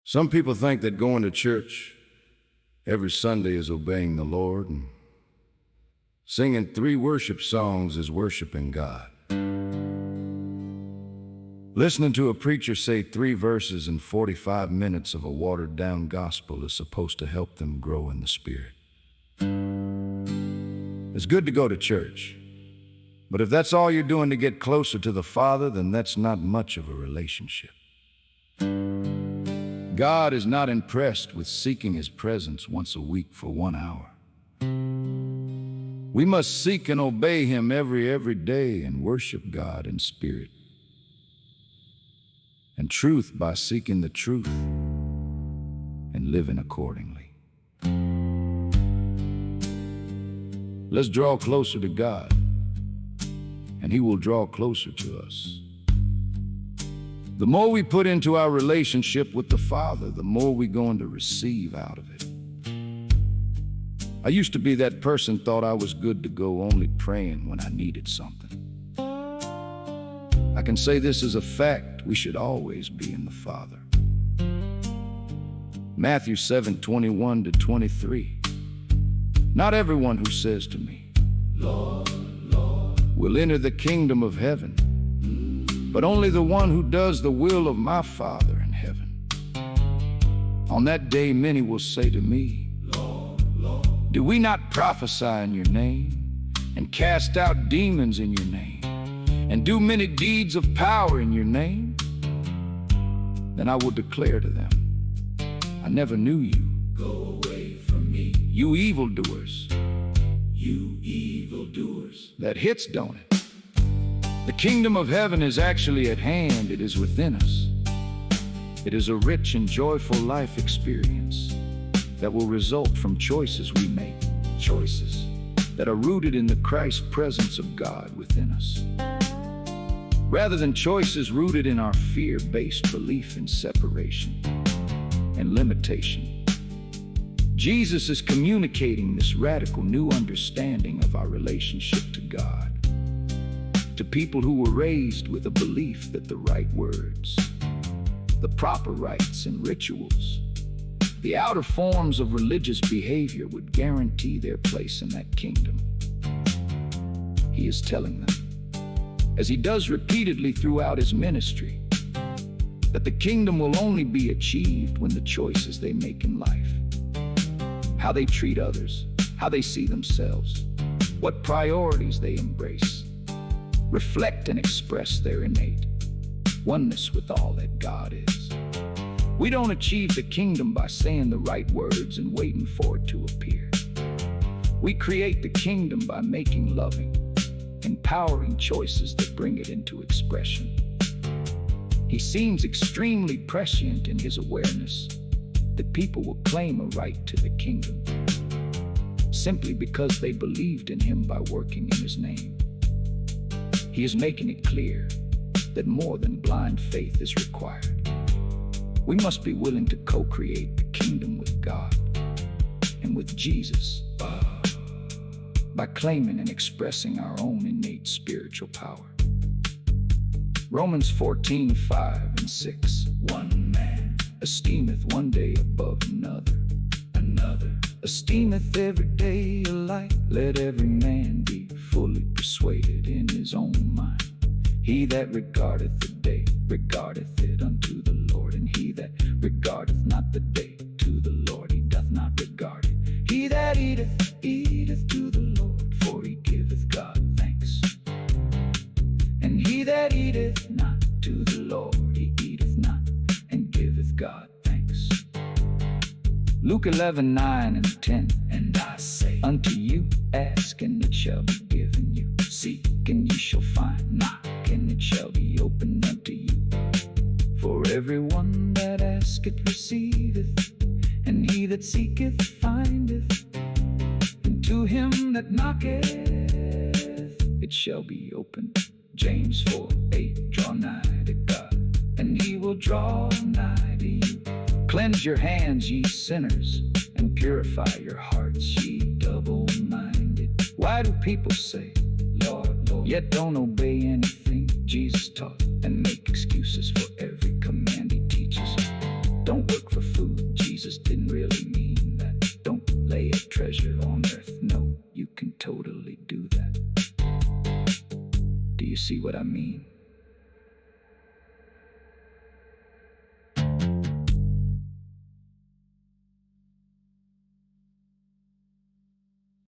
Some people think that going to church every Sunday is obeying the Lord, and singing 3 worship songs is worshiping God. Listening to a preacher say 3 verses in 45 minutes of a watered-down gospel is supposed to help them grow in the Spirit. It's good to go to church, but if that's all you're doing to get closer to the Father, then that's not much of a relationship. God is not impressed with seeking His presence once a week for 1 hour. We must seek and obey Him every day and worship God in spirit and truth by seeking the truth and living accordingly. Let's draw closer to God, and He will draw closer to us. The more we put into our relationship with the Father, the more we're going to receive out of it. I used to be that person thought I was good to go only praying when I needed something. I can say this as a fact: we should always be in the Father. Matthew 7:21-23. Not everyone who says to me, "Lord, Lord," will enter the kingdom of heaven, but only the one who does the will of my Father in heaven. On that day many will say to me, "Lord, Lord, do we not prophesy in your name, and cast out demons in your name, and do many deeds of power in your name?" Then I will declare to them, "I never knew you. Go away from me, you evildoers." You evildoers. That hits, don't it? The kingdom of heaven is actually at hand. It is within us. It is a rich and joyful life experience that will result from choices we make, choices that are rooted in the Christ presence of God within us, rather than choices rooted in our fear-based belief in separation and limitation. Jesus is communicating this radical new understanding of our relationship to God to people who were raised with a belief that the right words, the proper rites and rituals, the outer forms of religious behavior would guarantee their place in that kingdom. He is telling them, as He does repeatedly throughout His ministry, that the kingdom will only be achieved when the choices they make in life, how they treat others, how they see themselves, what priorities they embrace, reflect and express their innate oneness with all that God is. We don't achieve the kingdom by saying the right words and waiting for it to appear. We create the kingdom by making loving, empowering choices that bring it into expression. He seems extremely prescient in His awareness that people will claim a right to the kingdom simply because they believed in Him by working in His name. He is making it clear that more than blind faith is required. We must be willing to co-create the kingdom with God and with Jesus by claiming and expressing our own innate spiritual power. Romans 14:5-6. One man esteemeth one day above another, another esteemeth every day alike. Let every man be fully persuaded in his own mind. He that regardeth the day regardeth it unto the Lord, and he that regardeth not the day to the Lord, he doth not regard it. He that eateth, eateth to the Lord, for he giveth God thanks. And he that eateth not to the Lord, he eateth not, and giveth God thanks. Luke 11:9-10. And I say unto you, ask and it shall be given you. Seek and ye shall find. Knock and it shall be opened unto you. For everyone that asketh receiveth, and he that seeketh findeth, and to him that knocketh it shall be opened. James 4:8. Draw nigh to God, and He will draw nigh to you. Cleanse your hands, ye sinners, and purify your hearts, ye double-minded. Why do people say, Lord, Lord, yet don't obey anything Jesus taught, and make excuses for every command He teaches? Don't work for here on earth. No, you can totally do that. Do you see what I mean?